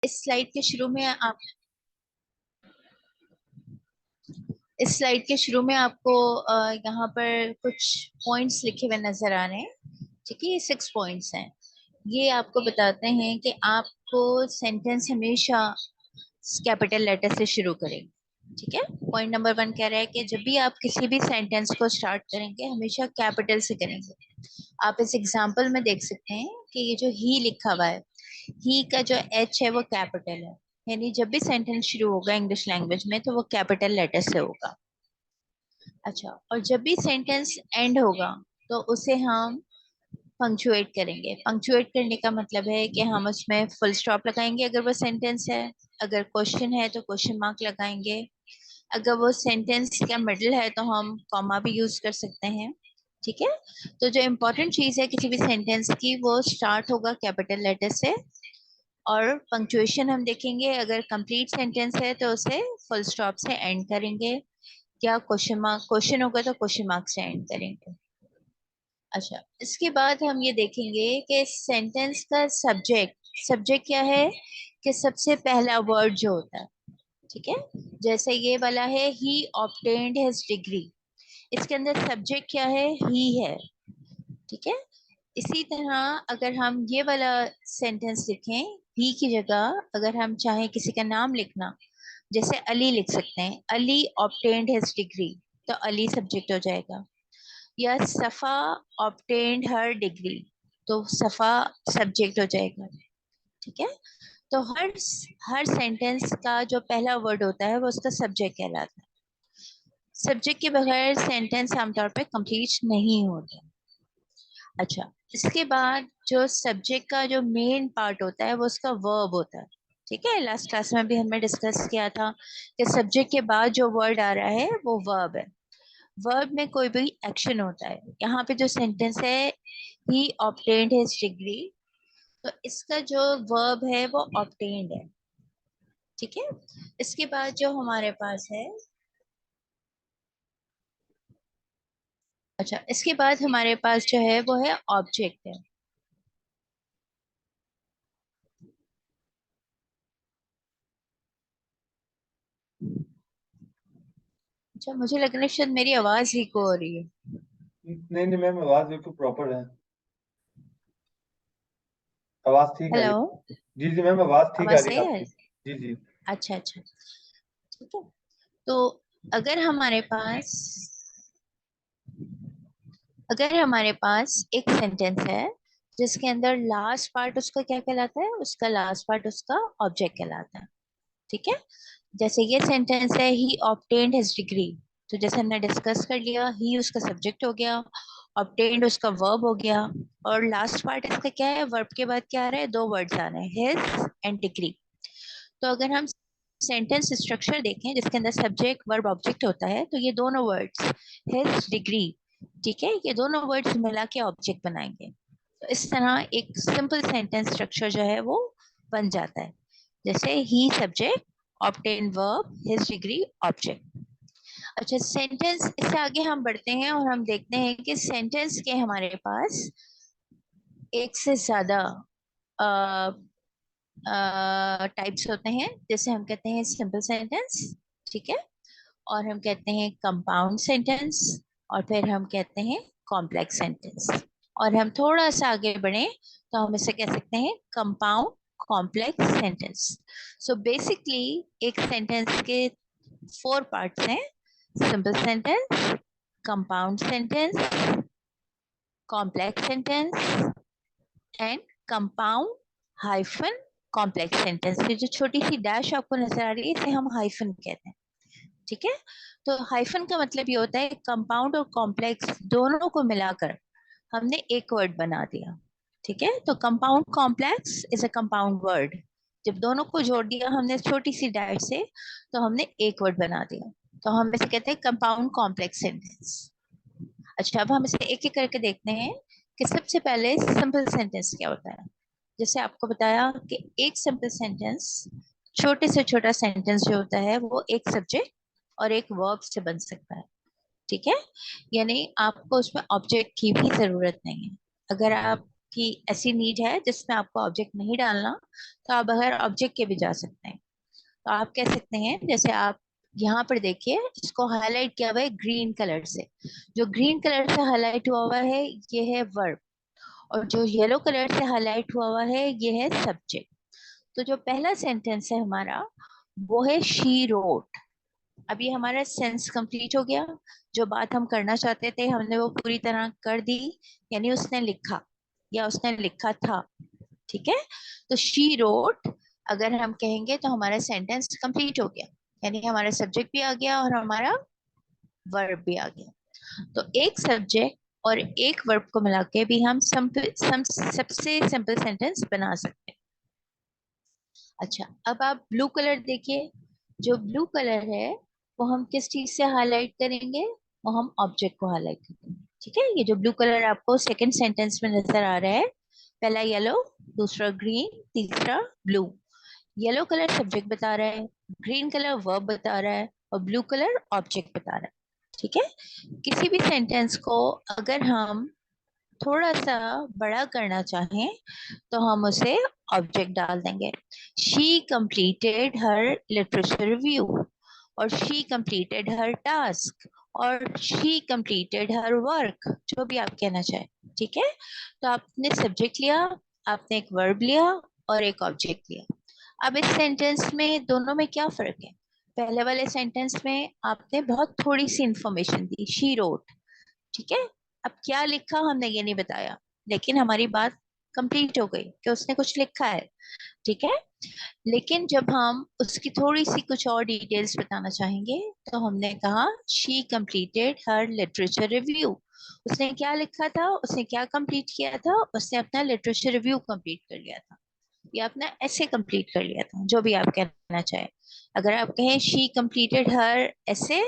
इस स्लाइड के शुरू में आप इस स्लाइड के शुरू में आपको यहाँ पर कुछ पॉइंट्स लिखे हुए नजर आ रहे हैं। ठीक है, ये 6 पॉइंट्स हैं। ये आपको बताते हैं कि आपको सेंटेंस हमेशा कैपिटल लेटर से शुरू करें। ठीक है, पॉइंट नंबर 1 कह रहा है कि जब भी आप किसी भी सेंटेंस को स्टार्ट करेंगे हमेशा कैपिटल से करेंगे। आप इस एग्जांपल में देख सकते हैं कि ये जो ही लिखा हुआ है, ही का जो एच है वो कैपिटल है। यानी जब भी सेंटेंस शुरू होगा इंग्लिश लैंग्वेज में तो वो कैपिटल लेटर से होगा। अच्छा, और जब भी सेंटेंस एंड होगा तो उसे हम पंक्चुएट करेंगे। पंक्चुएट करने का मतलब है कि हम उसमें फुल स्टॉप लगाएंगे अगर वो सेंटेंस है, अगर क्वेश्चन है तो क्वेश्चन मार्क लगाएंगे, अगर वो सेंटेंस का मिडल है तो हम कॉमा भी यूज कर सकते हैं। ठीक है, तो जो इम्पोर्टेंट चीज है किसी भी सेंटेंस की वो स्टार्ट होगा कैपिटल लेटर से। और पंक्चुएशन हम देखेंगे, अगर कंप्लीट सेंटेंस है तो उसे फुल स्टॉप से एंड करेंगे, या क्वेश्चन मार्क, क्वेश्चन होगा तो क्वेश्चन मार्क से एंड करेंगे। अच्छा, इसके बाद हम ये देखेंगे कि सेंटेंस का सब्जेक्ट, सब्जेक्ट क्या है कि सबसे पहला वर्ड जो होता है। ठीक है, जैसे ये वाला है ही ऑब्टेन्ड हिज डिग्री, इसके अंदर सब्जेक्ट क्या है, ही है। ठीक है, इसी तरह अगर हम ये वाला सेंटेंस लिखें, ही की जगह अगर हम चाहें किसी का नाम लिखना, जैसे अली लिख सकते हैं, अली ऑब्टेन्ड हिज डिग्री, तो अली सब्जेक्ट हो जाएगा। या सफा ऑब्टेन्ड हर डिग्री, तो सफा सब्जेक्ट हो जाएगा। ठीक है, तो हर सेंटेंस का जो पहला वर्ड होता है वो उसका सब्जेक्ट कहलाता है। सब्जेक्ट के बगैर सेंटेंस आमतौर पे कंप्लीट नहीं होता। अच्छा, इसके बाद जो सब्जेक्ट का जो मेन पार्ट होता है वो उसका वर्ब होता है। ठीक है, लास्ट क्लास में भी हमने डिस्कस किया था कि सब्जेक्ट के बाद जो वर्ड आ रहा है वो वर्ब है। वर्ब में कोई भी एक्शन होता है। यहाँ पे जो सेंटेंस है ही ऑब्टेन्ड हिज डिग्री, तो इसका जो वर्ब है वो ऑब्टेन्ड है। ठीक है, इसके बाद जो हमारे पास है, अच्छा इसके बाद हमारे पास जो है वो है ऑब्जेक्ट है। अच्छा, मुझे लग रहा है शायद मेरी आवाज इको हो रही है। नहीं नहीं मैम, आवाज बिल्कुल प्रॉपर है। आवाज ठीक आ रही हेलो, है। जी जी मैम, आवाज ठीक आवाज आ रही सही है है? आपकी। जी जी। अच्छा अच्छा, ठीक है। तो अगर हमारे पास अगर हमारे पास एक सेंटेंस है जिसके अंदर लास्ट पार्ट उसका क्या कहलाता है, उसका लास्ट पार्ट उसका ऑब्जेक्ट कहलाता है। ठीक है, जैसे ये सेंटेंस है ही ऑब्टेन्ड हिज डिग्री, तो जैसे हमने डिस्कस कर लिया, ही उसका सब्जेक्ट हो गया, ऑब्टेन्ड उसका वर्ब हो गया, और लास्ट पार्ट इसका क्या है, वर्ब के बाद क्या आ रहा है, दो वर्ड्स आ रहे हैं, हिज एंड डिग्री। तो अगर हम सेंटेंस स्ट्रक्चर देखें जिसके अंदर सब्जेक्ट वर्ब ऑब्जेक्ट होता है, तो ये दोनों वर्ड्स हिज डिग्री, ठीक है, ये दोनों वर्ड्स मिला के ऑब्जेक्ट बनाएंगे। तो इस तरह एक सिंपल सेंटेंस स्ट्रक्चर जो है वो बन जाता है, जैसे ही subject, obtain verb, his degree object. अच्छा, सेंटेंस, इससे आगे हम बढ़ते हैं और हम देखते हैं कि सेंटेंस के हमारे पास एक से ज्यादा टाइप्स होते हैं। जैसे हम कहते हैं सिंपल सेंटेंस, ठीक है, और हम कहते हैं कंपाउंड सेंटेंस, और फिर हम कहते हैं कॉम्प्लेक्स सेंटेंस। और हम थोड़ा सा आगे बढ़े तो हम इसे कह सकते हैं compound complex sentence. So basically एक सेंटेंस के 4 पार्ट्स हैं, simple sentence, compound sentence, complex sentence and compound hyphen complex sentence. की जो छोटी सी डैश आपको नजर आ रही है इसे हम हाइफन कहते हैं। ठीक है, तो हाइफन का मतलब ये होता है कंपाउंड और कॉम्प्लेक्स दोनों को मिलाकर हमने एक वर्ड बना दिया। ठीक है, तो compound complex is a compound word. जब दोनों को जोड़ दिया हमने छोटी सी डैश से तो हमने एक वर्ड बना दिया, तो हम इसे कहते हैं कंपाउंड कॉम्प्लेक्स सेंटेंस। अच्छा, अब हम इसे एक एक करके देखते हैं कि सबसे पहले सिंपल सेंटेंस क्या होता है। जैसे आपको बताया कि एक सिंपल सेंटेंस, छोटे से छोटा सेंटेंस जो होता है वो एक सब्जेक्ट और एक वर्ब से बन सकता है। ठीक है, यानी आपको उसमें ऑब्जेक्ट की भी जरूरत नहीं है। अगर आप आपकी ऐसी नीड है जिसमें आपको ऑब्जेक्ट नहीं डालना, तो आप बगैर ऑब्जेक्ट के भी जा सकते हैं। तो आप कह सकते हैं, जैसे आप यहाँ पर देखिए, इसको हाईलाइट किया हुआ है ग्रीन कलर से। जो ग्रीन कलर से हाईलाइट हुआ हुआ है ये है वर्ब, और जो येलो कलर से हाईलाइट हुआ हुआ है ये है सब्जेक्ट। तो जो पहला सेंटेंस है हमारा वो है शी रोट। अब ये हमारा सेंस कंप्लीट हो गया। जो बात हम करना चाहते थे हमने वो पूरी तरह कर दी, यानी उसने लिखा या उसने लिखा था। ठीक है, तो शी रोट अगर हम कहेंगे तो हमारा सेंटेंस कंप्लीट हो गया, यानी हमारा सब्जेक्ट भी आ गया और हमारा वर्ब भी आ गया। तो एक सब्जेक्ट और एक वर्ब को मिला के भी हम सबसे सिंपल सेंटेंस बना सकते हैं। अच्छा, अब आप ब्लू कलर देखिए। जो ब्लू कलर है वो हम किस चीज से हाईलाइट करेंगे? वो हम ऑब्जेक्ट को हाईलाइट करेंगे। ठीक है, ये जो ब्लू कलर आपको सेकंड सेंटेंस में नजर आ रहा है, पहला येलो, दूसरा ग्रीन, तीसरा ब्लू। येलो कलर सब्जेक्ट बता रहा है, ग्रीन कलर वर्ब बता रहा है, और ब्लू कलर ऑब्जेक्ट बता रहा है। ठीक है, किसी भी सेंटेंस को अगर हम थोड़ा सा बड़ा करना चाहें तो हम उसे ऑब्जेक्ट डाल देंगे। She completed her literature review, और शी कंप्लीटेड हर टास्क, और शी कंप्लीटेड हर वर्क, जो भी आप कहना चाहें। ठीक है, तो आपने सब्जेक्ट लिया, आपने एक वर्ब लिया और एक ऑब्जेक्ट लिया। अब इस सेंटेंस में दोनों में क्या फर्क है? पहले वाले सेंटेंस में आपने बहुत थोड़ी सी इंफॉर्मेशन दी, शी रोट। ठीक है, अब क्या लिखा हमने ये नहीं बताया, लेकिन हमारी बात कंप्लीट हो गई कि उसने कुछ लिखा है। ठीक है, लेकिन जब हम उसकी थोड़ी सी कुछ और डिटेल्स बताना चाहेंगे तो हमने कहा she completed her literature review. उसने क्या लिखा था, उसने क्या कंप्लीट किया था? उसने अपना लिटरेचर रिव्यू कंप्लीट कर लिया था, या अपना ऐसे कंप्लीट कर लिया था, जो भी आप कहना चाहें। अगर आप कहें शी कंप्लीटेड हर ऐसे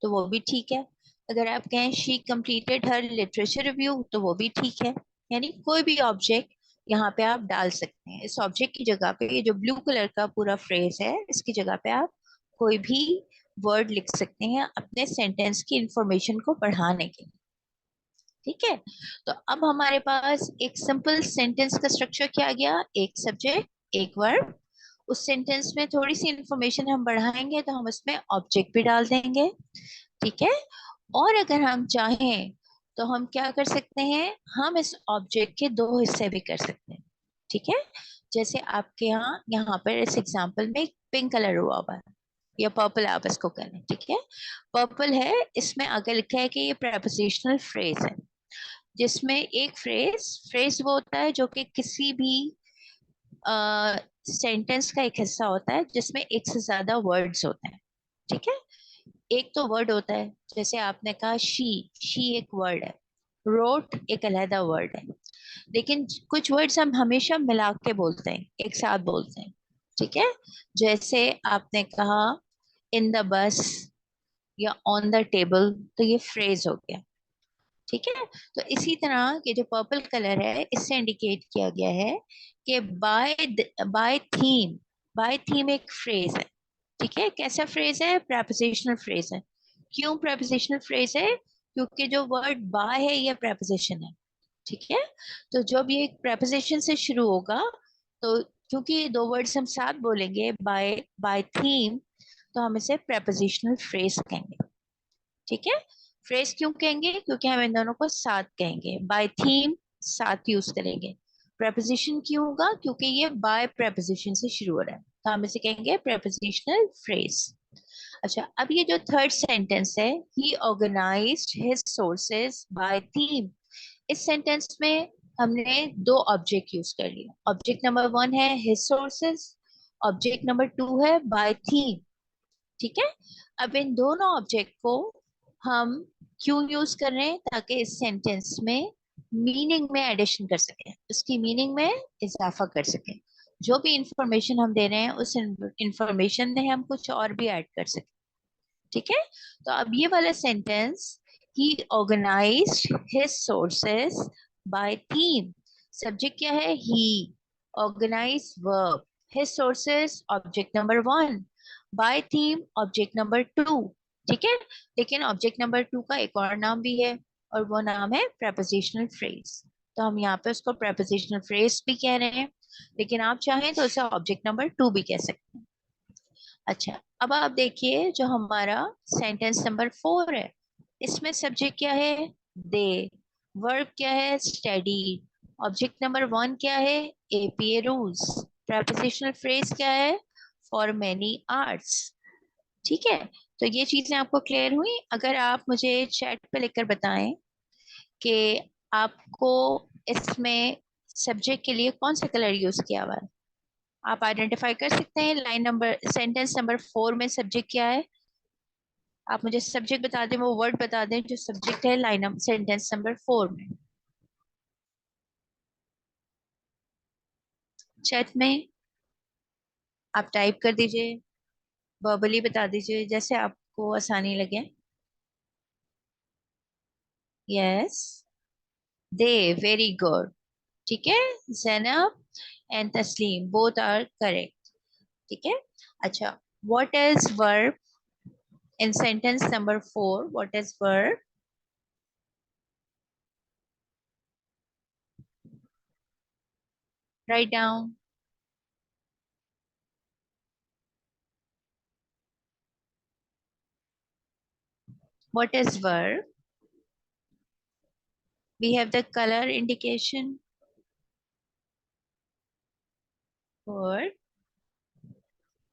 तो वो भी ठीक है। अगर आप कहें she completed her literature review तो वो भी ठीक है। यानी कोई भी ऑब्जेक्ट यहाँ पे आप डाल सकते हैं। इस ऑब्जेक्ट की जगह पे ये जो ब्लू कलर का पूरा फ्रेज है इसकी जगह पे आप कोई भी वर्ड लिख सकते हैं अपने सेंटेंस की इंफॉर्मेशन को बढ़ाने के लिए। ठीक है, तो अब हमारे पास एक सिंपल सेंटेंस का स्ट्रक्चर क्या आ गया? एक सब्जेक्ट एक वर्ब। उस सेंटेंस में थोड़ी सी इंफॉर्मेशन हम बढ़ाएंगे तो हम उसमें ऑब्जेक्ट भी डाल देंगे। ठीक है, और अगर हम चाहें तो हम क्या कर सकते हैं, हम इस ऑब्जेक्ट के दो हिस्से भी कर सकते हैं। ठीक है, जैसे आपके यहाँ यहाँ पर इस एग्जांपल में पिंक कलर हुआ हुआ है, या पर्पल आप इसको करें। ठीक है, पर्पल है, इसमें आगे लिखा है कि ये प्रेपोजिशनल फ्रेज है, जिसमें एक फ्रेज फ्रेज वो होता है जो कि किसी भी सेंटेंस का एक हिस्सा होता है जिसमें एक से ज्यादा वर्ड्स होते हैं। ठीक है, एक तो वर्ड होता है, जैसे आपने कहा शी एक वर्ड है, रोट एक अलहदा वर्ड है। लेकिन कुछ वर्ड्स हम हमेशा मिला के बोलते हैं, एक साथ बोलते हैं। ठीक है, जैसे आपने कहा इन द बस या ऑन द टेबल, तो ये फ्रेज हो गया। ठीक है, तो इसी तरह ये जो पर्पल कलर है इससे इंडिकेट किया गया है कि बाय थीम, बाय थीम एक फ्रेज है। ठीक है, कैसा फ्रेज है? प्रेपोजिशनल फ्रेज है। क्यों प्रेपोजिशनल फ्रेज है? क्योंकि जो वर्ड बाय है ये प्रेपोजिशन है। ठीक है, तो जब ये प्रेपोजिशन से शुरू होगा तो क्योंकि ये दो वर्ड्स हम साथ बोलेंगे, बाय बाय थीम, तो हम इसे प्रेपोजिशनल फ्रेज कहेंगे। ठीक है, फ्रेज क्यों कहेंगे? क्योंकि हम इन दोनों को साथ कहेंगे, बाय थीम साथ यूज करेंगे। प्रेपोजिशन क्यों होगा? क्योंकि ये बाय प्रेपोजिशन से शुरू हो रहा है, तो हम इसे कहेंगे प्रेपोजिशनल फ्रेज। अच्छा, अब ये जो थर्ड सेंटेंस है, he organized his sources by theme, इस सेंटेंस में हमने दो ऑब्जेक्ट यूज कर लिए। ऑब्जेक्ट नंबर वन है his sources, object number two है बाय थीम। ठीक है, अब इन दोनों ऑब्जेक्ट को हम क्यों यूज कर रहे हैं? ताकि इस सेंटेंस में मीनिंग में एडिशन कर सके, उसकी मीनिंग में इजाफा कर सके। जो भी इंफॉर्मेशन हम दे रहे हैं उस इंफॉर्मेशन में हम कुछ और भी ऐड कर सके। ठीक है, तो अब ये वाला sentence, he organized his sources by theme, subject क्या है? He, organize verb, his sources object number one, by theme object number two. ठीक है, लेकिन ऑब्जेक्ट नंबर टू का एक और नाम भी है, और वो नाम है प्रेपोजिशनल फ्रेज। तो हम यहाँ पे उसको prepositional phrase भी कह रहे हैं, लेकिन आप चाहें तो उसे ऑब्जेक्ट नंबर 2 भी कह सकते हैं। अच्छा, अब आप देखिए जो हमारा सेंटेंस नंबर 4 है, इसमें सब्जेक्ट क्या है? दे। वर्ब क्या है? स्टडी। ऑब्जेक्ट नंबर 1 क्या है? APA rules. प्रेपोजिशनल फ्रेज क्या है? For many hours. ठीक है, तो ये चीजें आपको क्लियर हुई? अगर आप मुझे चैट पे लिखकर बताएं कि आपको इसमें सब्जेक्ट के लिए कौन सा कलर यूज किया हुआ है, आप आइडेंटिफाई कर सकते हैं? लाइन नंबर सेंटेंस नंबर 4 में सब्जेक्ट क्या है? आप मुझे सब्जेक्ट बता दें, वो वर्ड बता दें जो सब्जेक्ट है लाइन सेंटेंस नंबर 4 में। चैट में आप टाइप कर दीजिए, वर्बली बता दीजिए, जैसे आपको आसानी लगे। यस, दे, वेरी गुड। ठीक है, जैनब एंड तस्लीम बोथ आर करेक्ट। ठीक है। अच्छा, what is verb in sentence number 4? What is verb? Write down. What is verb? We have the color indication for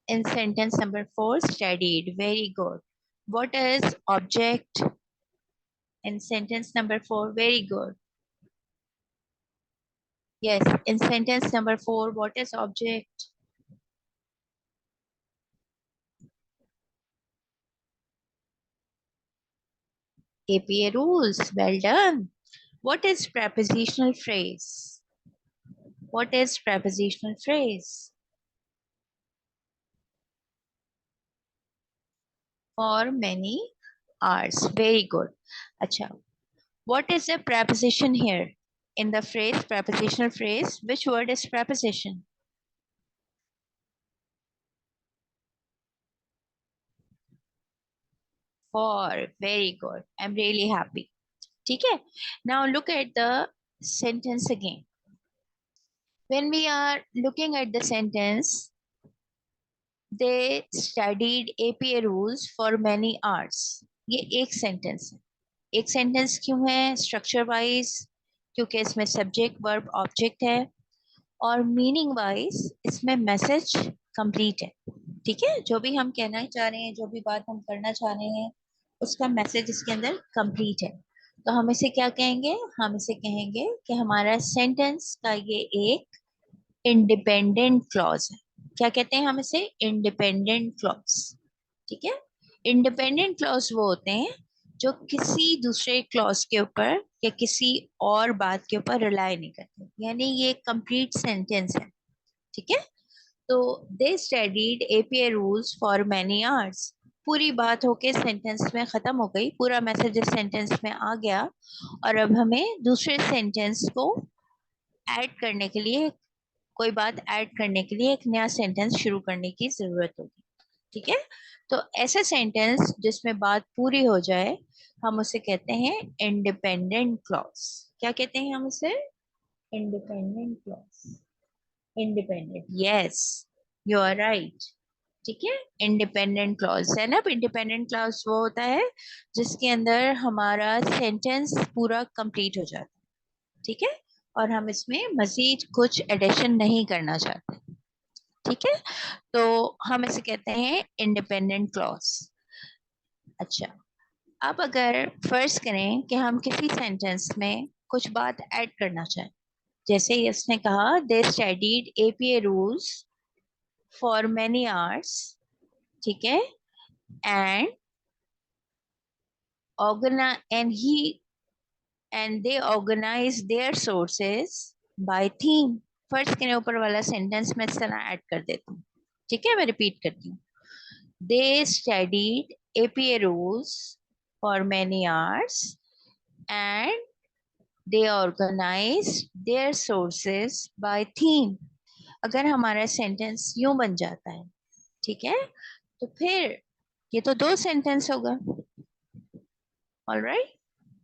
in sentence number 4, studied. Very good. What is object in sentence number 4? Very good. Yes, in sentence number 4, what is object? APA rules. Well done. What is prepositional phrase? What is prepositional phrase? For many hours. Very good. Acha. What is the preposition here? In the phrase, prepositional phrase, which word is preposition? For. Very good. I'm really happy. Okay. Now look at the sentence again. When we are looking at the sentence, they studied APA rules for many hours. ये एक sentence है। एक sentence क्यों है structure wise? क्योंकि इसमें subject verb object है, और मीनिंग वाइज इसमें मैसेज कंप्लीट है। ठीक है, जो भी हम कहना चाह रहे हैं, जो भी बात हम करना चाह रहे हैं, उसका मैसेज इसके अंदर कंप्लीट है। तो हम इसे क्या कहेंगे? हम इसे कहेंगे कि हमारा सेंटेंस का ये एक इंडिपेंडेंट क्लॉज है। क्या कहते हैं हम इसे? Independent clause. ठीक है, इंडिपेंडेंट क्लॉज वो होते हैं जो किसी दूसरे क्लॉज के ऊपर या किसी और बात के ऊपर रिलाई नहीं करते, यानी ये कंप्लीट सेंटेंस है। ठीक है, तो दे studied APA rules for many hours, पूरी बात होके सेंटेंस में खत्म हो गई, पूरा मैसेज इस सेंटेंस में आ गया, और अब हमें दूसरे सेंटेंस को ऐड करने के लिए, कोई बात ऐड करने के लिए एक नया सेंटेंस शुरू करने की जरूरत होगी। ठीक है, तो ऐसा सेंटेंस जिसमें बात पूरी हो जाए, हम उसे कहते हैं इंडिपेंडेंट क्लॉज। क्या कहते हैं हम उसे? Independent clause. Independent, yes, you are right. ठीक है, इंडिपेंडेंट क्लॉज है ना। इंडिपेंडेंट क्लॉज वो होता है जिसके अंदर हमारा सेंटेंस पूरा कंप्लीट हो जाता है। ठीक है, और हम इसमें मजीद कुछ एडिशन नहीं करना चाहते। ठीक है, तो हम इसे कहते हैं इंडिपेंडेंट क्लॉज। अच्छा, अब अगर फर्ज करें कि हम किसी सेंटेंस में कुछ बात ऐड करना चाहें, जैसे इसने कहा they studied APA rules for many hours. ठीक है, and organise and they organise their sources by theme. First के ऊपर वाला सेंटेंस मैं इस तरह ऐड कर देती हूँ। ठीक है, मैं रिपीट करती हूँ। They studied APA rules for many hours and they organise their sources by theme. अगर हमारा सेंटेंस यूं बन जाता है, ठीक है, तो फिर ये तो दो सेंटेंस होगा। ऑलराइट,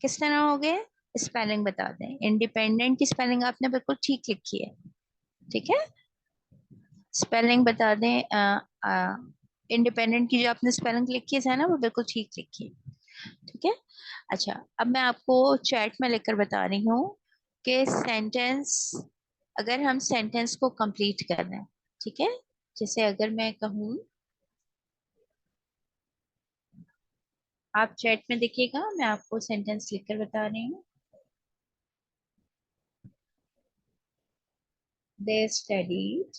किस तरह हो गए? स्पेलिंग बता दें। इंडिपेंडेंट की स्पेलिंग आपने बिल्कुल ठीक लिखी है, ठीक है। स्पेलिंग बता दें। इंडिपेंडेंट की जो आपने स्पेलिंग लिखी है ना, वो बिल्कुल ठीक लिखी है, ठीक है। अच्छा, अब मैं आपको चैट में लिखकर बता रही हूँ कि सेंटेंस, अगर हम सेंटेंस को कंप्लीट कर रहे हैं, ठीक है। जैसे अगर मैं कहूँ, आप चैट में देखिएगा, मैं आपको सेंटेंस लिखकर बता रही हूँ। They studied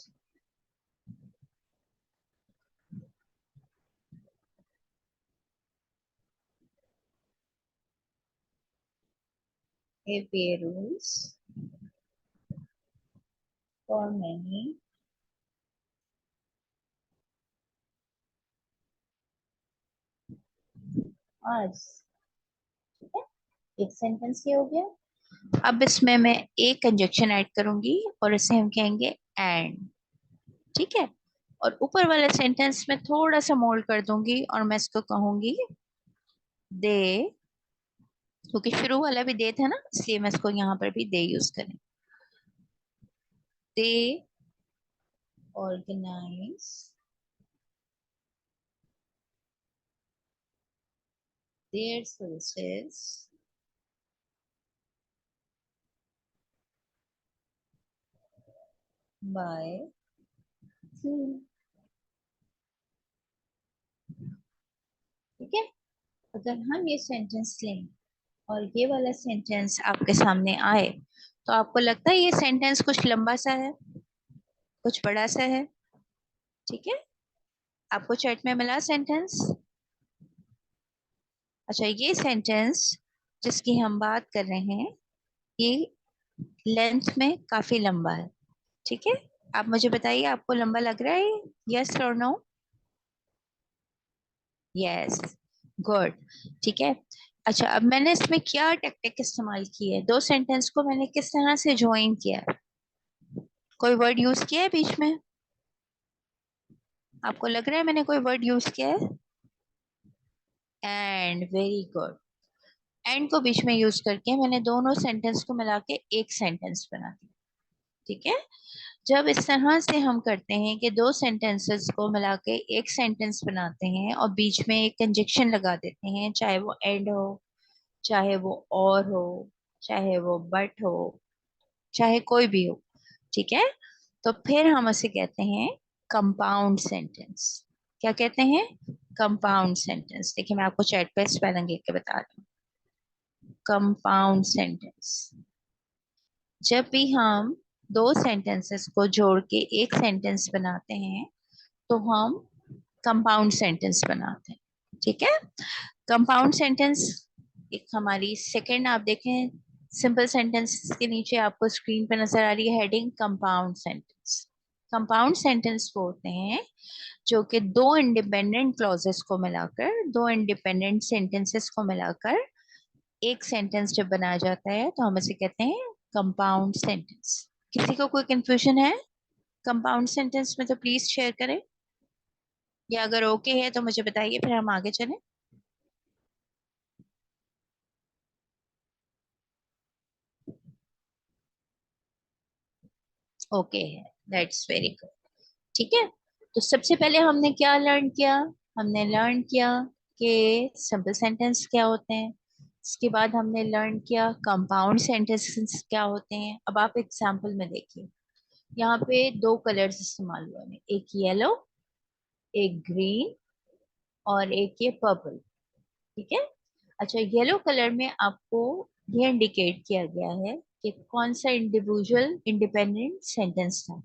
a Belarus for many hours, ठीक है। एक सेंटेंस ये हो गया। अब इसमें मैं एक कंजक्शन ऐड करूंगी और इसे हम कहेंगे एंड, ठीक है। और ऊपर वाले सेंटेंस में थोड़ा सा मोल्ड कर दूंगी और मैं इसको कहूंगी दे, क्योंकि शुरू वाला भी दे था ना, इसलिए मैं इसको यहाँ पर भी दे यूज करें। They organise their services by, ठीक है। अगर हम ये सेंटेंस लें और ये वाला सेंटेंस आपके सामने आए, तो आपको लगता है ये सेंटेंस कुछ लंबा सा है, कुछ बड़ा सा है, ठीक है। आपको चैट में मिला सेंटेंस। अच्छा, ये सेंटेंस जिसकी हम बात कर रहे हैं, ये लेंथ में काफी लंबा है, ठीक है। आप मुझे बताइए, आपको लंबा लग रहा है? यस और नो? यस, गुड, ठीक है। अच्छा, अब मैंने इसमें क्या टेक्निक इस्तेमाल की है, दो सेंटेंस को मैंने किस तरह से ज्वाइन किया है? कोई वर्ड यूज किया है बीच में? आपको लग रहा है मैंने कोई वर्ड यूज किया है? And, very good. एंड को बीच में यूज करके मैंने दोनों सेंटेंस को मिला के एक सेंटेंस बना दिया, ठीक है। जब इस तरह से हम करते हैं कि दो सेंटेंसेस को मिला के एक सेंटेंस बनाते हैं और बीच में एक कंजक्शन लगा देते हैं, चाहे वो एंड हो, चाहे वो और हो, चाहे वो बट हो, चाहे कोई भी हो, ठीक है, तो फिर हम उसे कहते हैं कंपाउंड सेंटेंस। क्या कहते हैं? Compound sentence. देखिए, मैं आपको चैट पे स्पेलिंग लिख के बता रही हूँ। कंपाउंड सेंटेंस, जब भी हम दो सेंटेंसेस को जोड़ के एक सेंटेंस बनाते हैं, तो हम कंपाउंड सेंटेंस बनाते हैं, ठीक है। कंपाउंड सेंटेंस एक हमारी सेकंड, आप देखें सिंपल सेंटेंस के नीचे आपको स्क्रीन पे नजर आ रही है heading compound sentence. Compound sentence वो होते हैं जो कि दो इंडिपेंडेंट क्लॉजेस को मिलाकर, दो इंडिपेंडेंट सेंटेंसेस को मिलाकर एक सेंटेंस जब बनाया जाता है, तो हम इसे कहते हैं कंपाउंड सेंटेंस। किसी को कोई कंफ्यूजन है कंपाउंड सेंटेंस में, तो प्लीज शेयर करें, या अगर ओके है तो मुझे बताइए, फिर हम आगे चलें। ओके है, दैट्स वेरी गुड, ठीक है। तो सबसे पहले हमने क्या लर्न किया? हमने लर्न किया कि सिंपल सेंटेंस क्या होते हैं। इसके बाद हमने लर्न किया कंपाउंड सेंटेंसेस क्या होते हैं। अब आप एग्जांपल में देखिए, यहाँ पे दो कलर्स इस्तेमाल हुए हैं, एक येलो, एक ग्रीन, और एक ये पर्पल, ठीक है। अच्छा, येलो कलर में आपको ये इंडिकेट किया गया है कि कौन सा इंडिविजुअल इंडिपेंडेंट सेंटेंस था।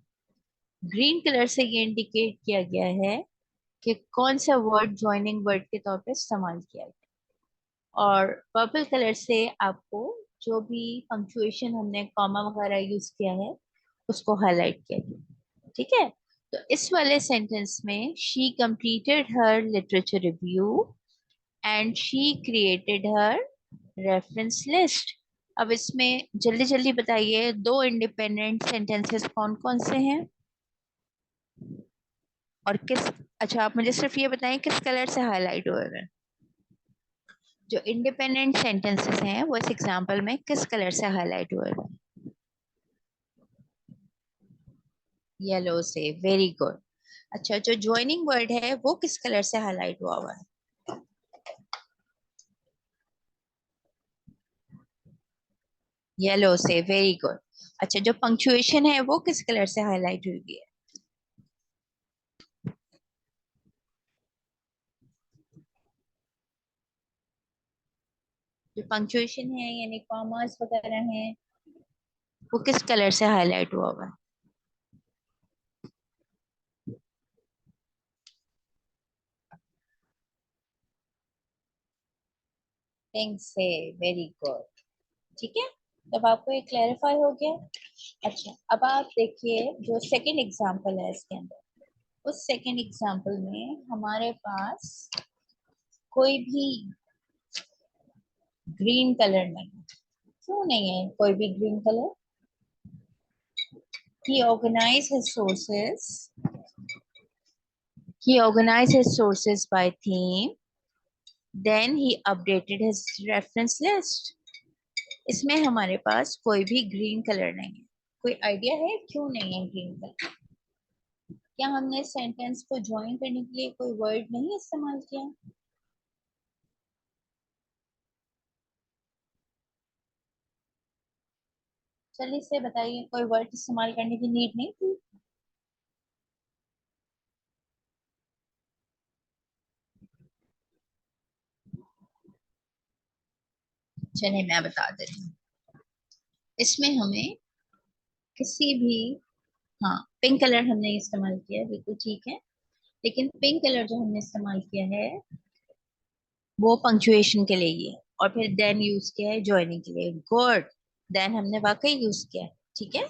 ग्रीन कलर से ये इंडिकेट किया गया है कि कौन सा वर्ड ज्वाइनिंग वर्ड के तौर पे इस्तेमाल किया गया। और पर्पल कलर से आपको जो भी पंक्चुएशन हमने कॉमा वगैरह यूज किया है उसको हाईलाइट किया गया, ठीक है। तो इस वाले सेंटेंस में she completed her literature review and she created her reference list. अब इसमें जल्दी जल्दी बताइए, दो इंडिपेंडेंट सेंटेंसेस कौन कौन से हैं और किस, अच्छा आप मुझे सिर्फ ये बताएं किस कलर से हाईलाइट हुए हैं। जो इंडिपेंडेंट सेंटेंसेस हैं वो इस एग्जांपल में किस कलर से हाईलाइट हुए हैं? येलो से, वेरी गुड। अच्छा, जो ज्वाइनिंग वर्ड है वो किस कलर से हाईलाइट हुआ हुआ है? येलो से, वेरी गुड। अच्छा, जो पंक्चुएशन है वो किस कलर से हाईलाइट हुई है? जो पंक्चुएशन है यानी कॉमास वगैरह हैं वो किस कलर से हाईलाइट हुआ हुआ है? पिंक से, वेरी गुड। ठीक है, तब आपको ये क्लैरिफाई हो गया। अच्छा, अब आप देखिए जो सेकंड एग्जांपल है इसके अंदर, उस सेकंड एग्जांपल में हमारे पास कोई भी ग्रीन कलर नहीं। क्यों नहीं है कोई भी green colour? he organized his sources he organized his sources by theme, then he updated his reference list। इसमें हमारे पास कोई भी ग्रीन कलर नहीं है। कोई आइडिया है क्यों नहीं है ग्रीन कलर? क्या हमने सेंटेंस को ज्वाइन करने के लिए कोई वर्ड नहीं इस्तेमाल किया? चलिए इससे बताइए, कोई वर्ड इस्तेमाल करने की नीड नहीं थी? चलिए मैं बता देती हूँ। इसमें हमें किसी भी, हाँ, पिंक कलर हमने इस्तेमाल किया है, बिल्कुल ठीक है। लेकिन पिंक कलर जो हमने इस्तेमाल किया है वो पंक्चुएशन के लिए ही है, और फिर देन यूज किया है ज्वाइनिंग के लिए। गुड, देन हमने वाकई यूज किया है, ठीक है।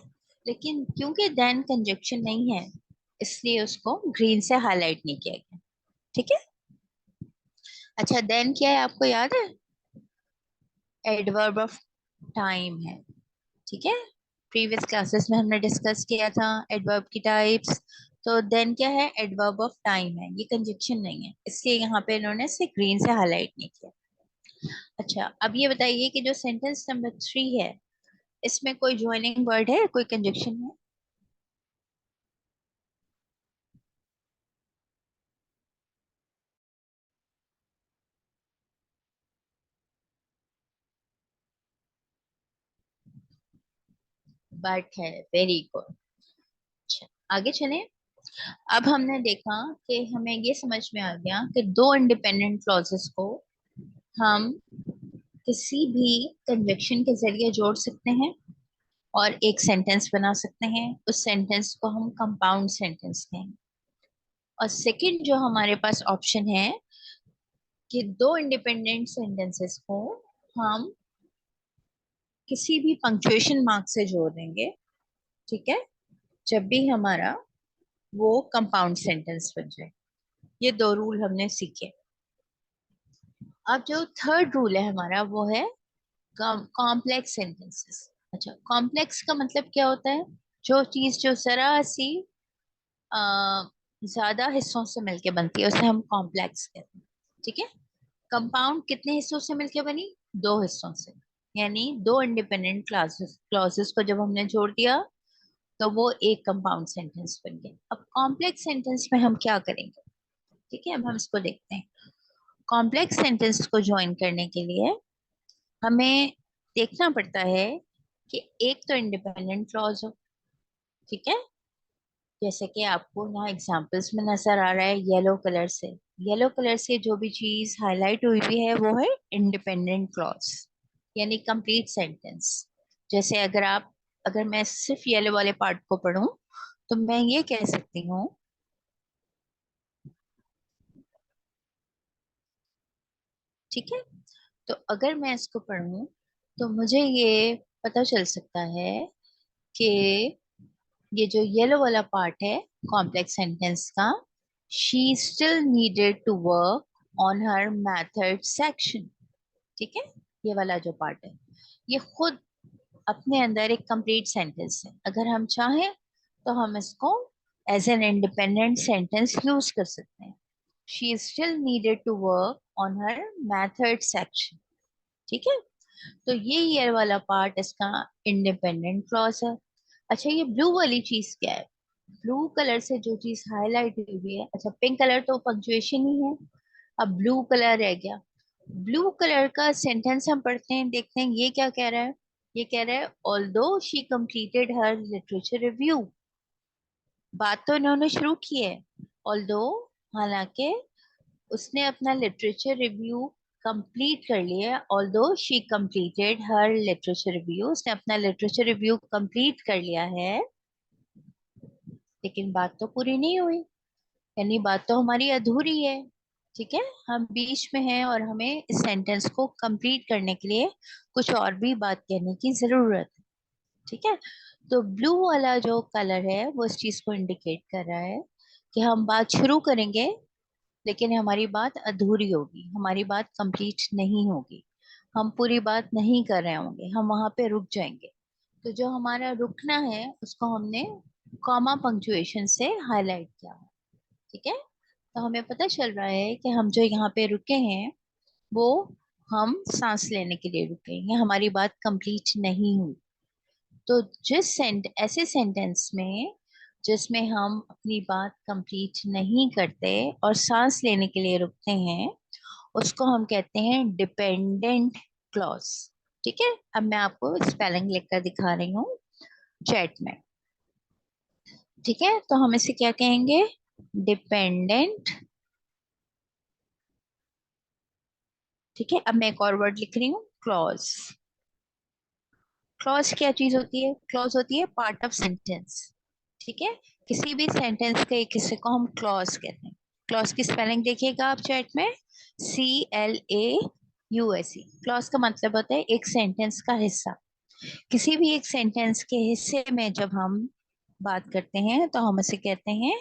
लेकिन क्योंकि देन कंजक्शन नहीं है इसलिए उसको ग्रीन से हाईलाइट नहीं किया गया, ठीक है। अच्छा, देन क्या है आपको याद है? एडवर्ब ऑफ टाइम है, ठीक है। प्रीवियस क्लासेस में हमने डिस्कस किया था एडवर्ब की टाइप्स। तो देन क्या है? एडवर्ब ऑफ टाइम है, ये कंजक्शन नहीं है, इसलिए यहाँ पे इन्होंने इसे ग्रीन से हाईलाइट नहीं किया। अच्छा, अब ये बताइए कि जो सेंटेंस नंबर 3 है इसमें कोई ज्वाइनिंग वर्ड है, कोई कंजक्शन है? बट है, वेरी गुड। अच्छा, आगे चलें। अब हमने देखा कि हमें ये समझ में आ गया कि दो इंडिपेंडेंट क्लॉजेस को हम किसी भी कंजक्शन के जरिए जोड़ सकते हैं और एक सेंटेंस बना सकते हैं। उस सेंटेंस को हम कंपाउंड सेंटेंस कहेंगे। और सेकंड जो हमारे पास ऑप्शन है कि दो इंडिपेंडेंट सेंटेंसेस को हम किसी भी पंक्चुएशन मार्क से जोड़ देंगे, ठीक है, जब भी हमारा वो कंपाउंड सेंटेंस बन जाए। ये दो रूल हमने सीखे। अब जो थर्ड रूल है हमारा वो है कॉम्प्लेक्स सेंटेंसेस। अच्छा, कॉम्प्लेक्स का मतलब क्या होता है? जो चीज जो जरा सी अ, ज्यादा हिस्सों से मिलके बनती है उसे हम कॉम्प्लेक्स कहते हैं, ठीक है। कंपाउंड कितने हिस्सों से मिलके बनी? दो हिस्सों से। यानी दो इंडिपेंडेंट क्लासेस क्लॉजेस को जब हमने जोड़ दिया तो वो एक कंपाउंड सेंटेंस बन गया। अब कॉम्प्लेक्स सेंटेंस में हम क्या करेंगे? ठीक है, अब हम इसको देखते हैं। कॉम्प्लेक्स सेंटेंस को ज्वाइन करने के लिए हमें देखना पड़ता है कि एक तो इंडिपेंडेंट क्लॉज हो, ठीक है। जैसे कि आपको यहाँ एग्जांपल्स में नजर आ रहा है येलो कलर से। येलो कलर से जो भी चीज हाईलाइट हुई हुई है वो है इंडिपेंडेंट क्लॉज, यानी कंप्लीट सेंटेंस। जैसे अगर मैं सिर्फ येलो वाले पार्ट को पढूं तो मैं ये कह सकती हूँ, ठीक है। तो अगर मैं इसको पढूं तो मुझे ये पता चल सकता है कि ये जो येलो वाला पार्ट है कॉम्प्लेक्स सेंटेंस का, she still needed to work on her method section, ठीक है। ये वाला जो पार्ट है ये खुद अपने अंदर एक कंप्लीट सेंटेंस है। अगर हम चाहें तो हम इसको as an independent sentence use कर सकते हैं। She still needed to work on her method section. ठीक है, तो ये वाला पार्ट इसका इंडिपेंडेंट क्लॉज है। अच्छा, ये ब्लू वाली चीज क्या है? ब्लू कलर से जो चीज हाईलाइट हुई है, अच्छा पिंक कलर तो पंक्चुएशन ही है, अब ब्लू कलर रह गया। ब्लू कलर का सेंटेंस हम पढ़ते हैं, देखते हैं ये क्या कह रहा है। ये कह रहा है although she completed her literature review. बात तो इन्होंने शुरू की है, ऑल्दो, हालांकि उसने अपना लिटरेचर रिव्यू कंप्लीट कर लिया। Although she completed her literature review, उसने अपना लिटरेचर रिव्यू कंप्लीट कर लिया है, लेकिन बात तो पूरी नहीं हुई, यानी बात तो हमारी अधूरी है। ठीक है, हम बीच में हैं और हमें इस सेंटेंस को कंप्लीट करने के लिए कुछ और भी बात कहने की जरूरत है। ठीक है, तो ब्लू वाला जो कलर है वो इस चीज को इंडिकेट कर रहा है कि हम बात शुरू करेंगे, लेकिन हमारी बात अधूरी होगी, हमारी बात कंप्लीट नहीं होगी, हम पूरी बात नहीं कर रहे होंगे, हम वहां पे रुक जाएंगे। तो जो हमारा रुकना है उसको हमने कॉमा पंक्चुएशन से हाईलाइट किया। ठीक है, तो हमें पता चल रहा है कि हम जो यहाँ पे रुके हैं वो हम सांस लेने के लिए रुके हैं, हमारी बात कंप्लीट नहीं हुई। तो ऐसे सेंटेंस में जिसमें हम अपनी बात कंप्लीट नहीं करते और सांस लेने के लिए रुकते हैं, उसको हम कहते हैं डिपेंडेंट क्लॉज। ठीक है, अब मैं आपको स्पेलिंग लिखकर दिखा रही हूँ चैट में। ठीक है, तो हम इसे क्या कहेंगे? डिपेंडेंट। ठीक है, अब मैं एक और वर्ड लिख रही हूँ, क्लॉज। क्लॉज क्या चीज होती है? क्लॉज होती है पार्ट ऑफ सेंटेंस। ठीक है, किसी भी सेंटेंस के एक हिस्से को हम क्लॉज कहते हैं। क्लॉज की स्पेलिंग देखिएगा आप चैट में, CLAUSE। क्लॉज का मतलब होता है एक सेंटेंस का हिस्सा। किसी भी एक सेंटेंस के हिस्से में जब हम बात करते हैं तो हम उसे कहते हैं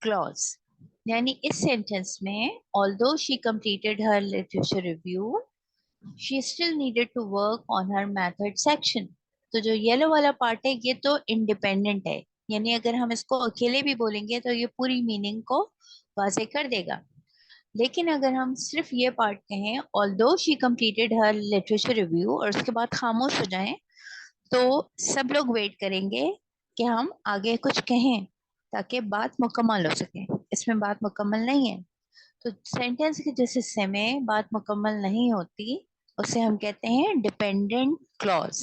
क्लॉज। यानी इस सेंटेंस में although she completed her literature review, she still needed to work on her method section. तो जो येलो वाला पार्ट है ये तो इंडिपेंडेंट है, यानी अगर हम इसको अकेले भी बोलेंगे तो ये पूरी मीनिंग को वाजे कर देगा। लेकिन अगर हम सिर्फ ये पार्ट कहें although she completed her literature review और उसके बाद खामोश हो जाएं, तो सब लोग वेट करेंगे कि हम आगे कुछ कहें ताकि बात मुकम्मल हो सके। इसमें बात मुकम्मल नहीं है, तो सेंटेंस के जिस हिस्से में बात मुकम्मल नहीं होती उसे हम कहते हैं डिपेंडेंट क्लॉज।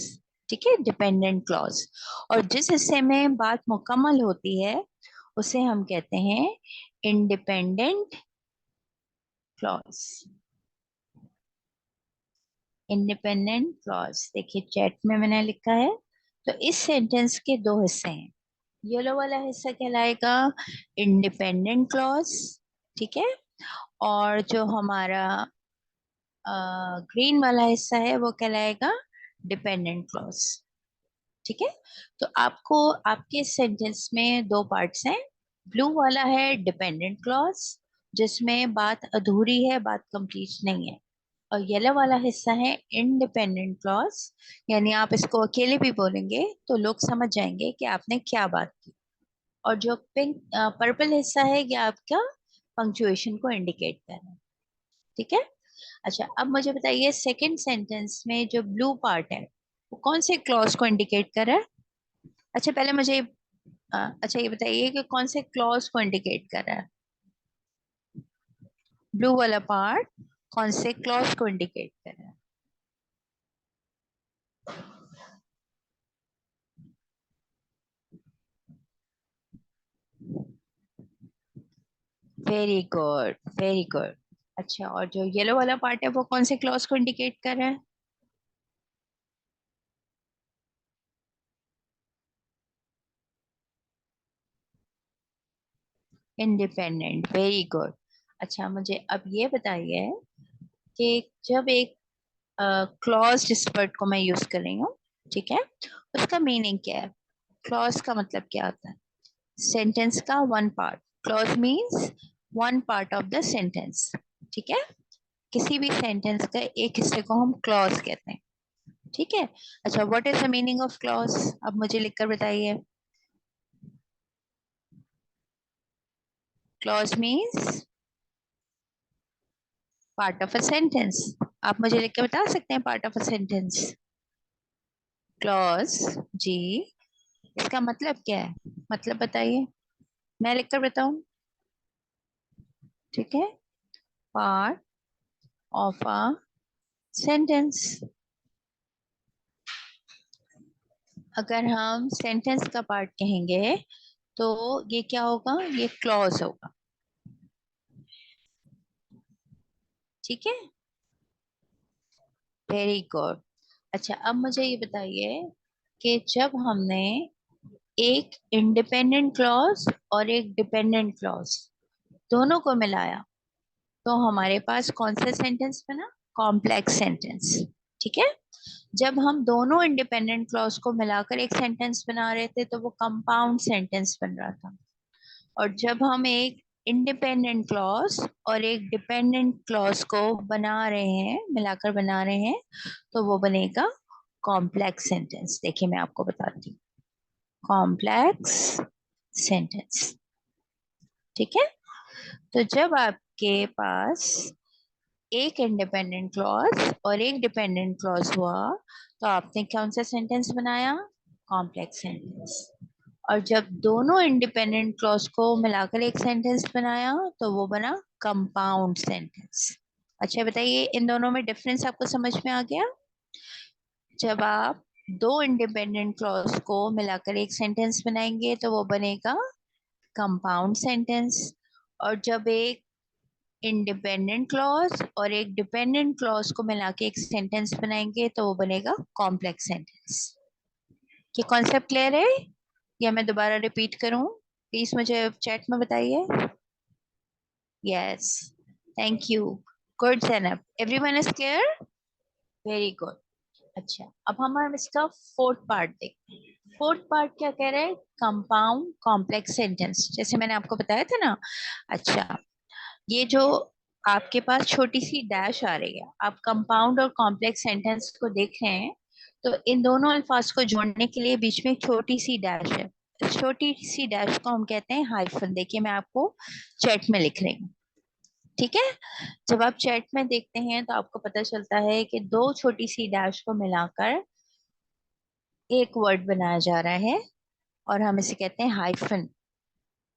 ठीक है, डिपेंडेंट क्लॉज। और जिस हिस्से में बात मुकम्मल होती है उसे हम कहते हैं इंडिपेंडेंट क्लॉज। इंडिपेंडेंट क्लॉज देखिए चैट में मैंने लिखा है। तो इस सेंटेंस के दो हिस्से हैं, येलो वाला हिस्सा कहलाएगा इंडिपेंडेंट क्लॉज। ठीक है, और जो हमारा ग्रीन वाला हिस्सा है वो कहलाएगा डिपेंडेंट क्लॉज। ठीक है, तो आपको आपके सेंटेंस में दो पार्ट्स हैं। ब्लू वाला है डिपेंडेंट क्लॉज, जिसमें बात अधूरी है, बात कंप्लीट नहीं है। और येलो वाला हिस्सा है इंडिपेंडेंट क्लॉज, यानी आप इसको अकेले भी बोलेंगे तो लोग समझ जाएंगे कि आपने क्या बात की। और जो पिंक पर्पल हिस्सा है ये आपका पंक्चुएशन को इंडिकेट कर रहा है। ठीक है, अच्छा अब मुझे बताइए सेकंड सेंटेंस में जो ब्लू पार्ट है वो कौन से क्लॉज को इंडिकेट कर रहा है? अच्छा पहले मुझे अच्छा ये बताइए कि कौन से क्लॉज को इंडिकेट कर रहा है? ब्लू वाला पार्ट कौन से क्लॉज को इंडिकेट कर रहा है? Very good, very good. अच्छा, और जो येलो वाला पार्ट है वो कौन से क्लॉज को इंडिकेट कर रहा है? Independent, very good. अच्छा मुझे अब ये बताइए कि जब एक क्लॉज जिस वर्ड को मैं यूज कर रही हूँ, ठीक है, उसका मीनिंग क्या है? क्लॉज का मतलब क्या होता है? सेंटेंस का one part. Clause means one part of the sentence. ठीक है, किसी भी सेंटेंस का एक हिस्से को हम क्लॉज कहते हैं। ठीक है, अच्छा what is the meaning of clause? अब मुझे लिखकर बताइए। Clause means part of a sentence. आप मुझे लिख के बता सकते हैं part of a sentence? Clause. जी, इसका मतलब क्या है? मतलब बताइए, मैं लिखकर बताऊं? ठीक है, पार्ट ऑफ अ सेंटेंस। अगर हम सेंटेंस का पार्ट कहेंगे तो ये क्या होगा? ये क्लॉज होगा। ठीक है, वेरी गुड। अच्छा, अब मुझे ये बताइए कि जब हमने एक इंडिपेंडेंट क्लॉज और एक डिपेंडेंट क्लॉज दोनों को मिलाया तो हमारे पास कौन सा सेंटेंस बना? Complex sentence. ठीक है, जब हम दोनों इंडिपेंडेंट क्लॉज को मिलाकर एक सेंटेंस बना रहे थे तो वो कंपाउंड सेंटेंस बन रहा था। और जब हम एक इंडिपेंडेंट क्लॉज और एक डिपेंडेंट क्लॉज को बना रहे हैं, मिलाकर बना रहे हैं, तो वो बनेगा कॉम्प्लेक्स सेंटेंस। देखिए मैं आपको बताती हूँ, कॉम्प्लेक्स सेंटेंस। ठीक है, तो जब आपके पास एक इंडिपेंडेंट क्लॉज और एक डिपेंडेंट क्लॉज हुआ तो आपने कौन सा सेंटेंस बनाया? Complex sentence. और जब दोनों इंडिपेंडेंट क्लॉज को मिलाकर एक सेंटेंस बनाया तो वो बना कंपाउंड सेंटेंस। अच्छा बताइए, इन दोनों में डिफरेंस आपको समझ में आ गया? जब आप दो इंडिपेंडेंट क्लॉज को मिलाकर एक सेंटेंस बनाएंगे तो वो बनेगा कंपाउंड सेंटेंस। और जब एक इंडिपेंडेंट क्लॉज और एक डिपेंडेंट क्लॉज को मिला के एक सेंटेंस बनाएंगे तो वो बनेगा कॉम्प्लेक्स सेंटेंस। ये कॉन्सेप्ट क्लियर है या मैं दोबारा रिपीट करूं? प्लीज मुझे चैट में बताइए। Yes, thank you, good Zainab, everyone is clear, very good. अच्छा, अब हम इसका फोर्थ पार्ट देखते हैं। फोर्थ पार्ट क्या कह रहा है? कंपाउंड कॉम्प्लेक्स सेंटेंस, जैसे मैंने आपको बताया था ना। अच्छा, ये जो आपके पास छोटी सी डैश आ रही है, आप कंपाउंड और कॉम्प्लेक्स सेंटेंस को देख रहे हैं, तो इन दोनों अल्फाज को जोड़ने के लिए बीच में एक छोटी सी डैश है। इस छोटी सी डैश को हम कहते हैं हाइफन। देखिए मैं आपको चैट में लिख रही हूँ। ठीक है, जब आप चैट में देखते हैं तो आपको पता चलता है कि दो छोटी सी डैश को मिलाकर एक वर्ड बनाया जा रहा है और हम इसे कहते हैं हाइफन।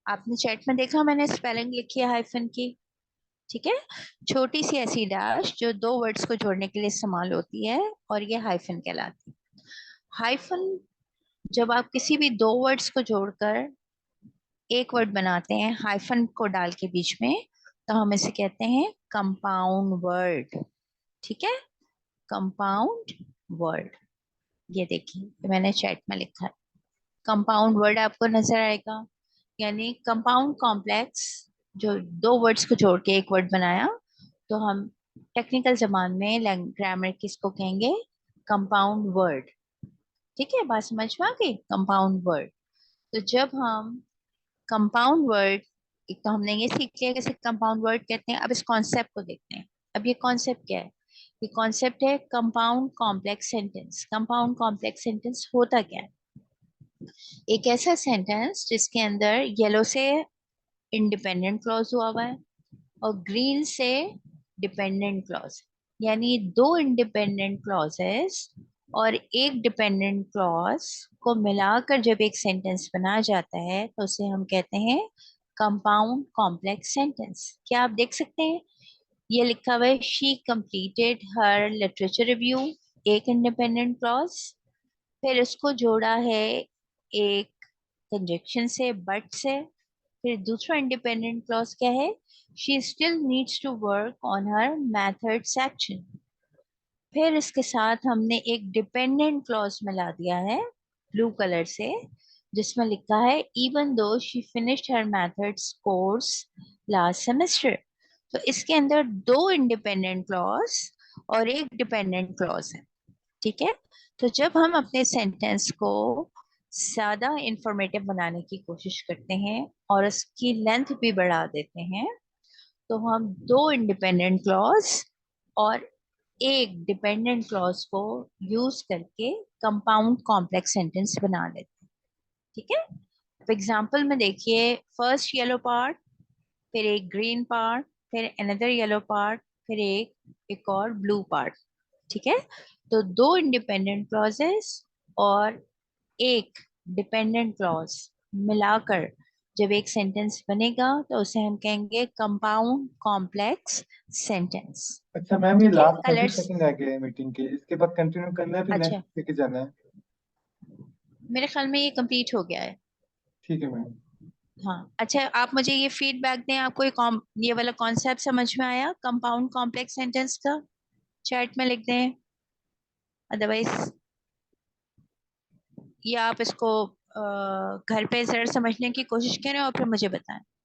आपने चैट में देखा मैंने स्पेलिंग लिखी है हाइफन की। ठीक है, छोटी सी ऐसी डैश जो दो वर्ड्स को जोड़ने के लिए इस्तेमाल होती है और ये हाइफन कहलाती है। हाइफन, जब आप किसी भी दो वर्ड्स को जोड़कर एक वर्ड बनाते हैं हाइफन को डाल के बीच में, तो हम इसे कहते हैं कंपाउंड वर्ड। ठीक है, कंपाउंड वर्ड। ये देखिए, ये मैंने चैट में लिखा है, कंपाउंड वर्ड आपको नजर आएगा। यानी कंपाउंड कॉम्प्लेक्स, जो दो वर्ड्स को जोड़ के एक वर्ड बनाया, तो हम टेक्निकल जबान में ग्रामर किसको कहेंगे? Compound word. ठीक है, बात समझ में आ गई? Compound word. तो जब हम कंपाउंड वर्ड, एक तो हमने ये सीख लिया कैसे कंपाउंड वर्ड कहते हैं, अब इस कॉन्सेप्ट को देखते हैं। अब ये कॉन्सेप्ट क्या है? ये कॉन्सेप्ट है compound complex sentence. Compound complex sentence होता क्या है? एक ऐसा सेंटेंस जिसके अंदर येलो से इंडिपेंडेंट क्लॉज हुआ हुआ है और ग्रीन से डिपेंडेंट क्लॉज, यानी दो इंडिपेंडेंट क्लॉजेस और एक डिपेंडेंट क्लॉज को मिलाकर जब एक सेंटेंस बनाया जाता है तो उसे हम कहते हैं कंपाउंड कॉम्प्लेक्स सेंटेंस। क्या आप देख सकते हैं? ये लिखा हुआ है she completed her literature review, एक इंडिपेंडेंट क्लॉज, फिर उसको जोड़ा है एक कंजक्शन से, बट से। फिर दूसरा इंडिपेंडेंट क्लॉज क्या है? She still needs to work on her method section. फिर इसके साथ हमने एक डिपेंडेंट क्लॉज मिला दिया है ब्लू कलर से, जिसमें लिखा है even though she finished her methods course last semester. तो इसके अंदर दो इंडिपेंडेंट क्लॉज और एक डिपेंडेंट क्लॉज है। ठीक है, तो जब हम अपने सेंटेंस को ज्यादा इंफॉर्मेटिव बनाने की कोशिश करते हैं और उसकी लेंथ भी बढ़ा देते हैं, तो हम दो इंडिपेंडेंट क्लॉज और एक डिपेंडेंट क्लॉज को यूज करके कंपाउंड कॉम्प्लेक्स सेंटेंस बना लेते हैं। ठीक है, तो एग्जांपल में देखिए, फर्स्ट येलो पार्ट, फिर एक ग्रीन पार्ट, फिर अनदर येलो पार्ट, फिर एक और ब्लू पार्ट। ठीक है, तो दो इंडिपेंडेंट क्लॉजेस और एक डिपेंडेंट क्लॉज मिलाकर जब एक सेंटेंस बनेगा तो उसे हम कहेंगे कंपाउंड कॉम्प्लेक्स सेंटेंस। अच्छा मैम, ये ठीक है, लास्ट 30 कलर्स। सेकंड रह गए हैं मीटिंग के, इसके बाद कंटिन्यू करना है फिर अच्छा, नेक्स्ट लेके जाना है? मेरे ख्याल में ये कंप्लीट हो गया है। ठीक है मैम। हाँ, अच्छा, आप मुझे ये फीडबैक दें, आपको ये वाला कॉन्सेप्ट समझ में आया कंपाउंड कॉम्प्लेक्स सेंटेंस का? चैट में लिख दें, अदरवाइज या आप इसको घर पे जरा समझने की कोशिश करें और फिर मुझे बताएं।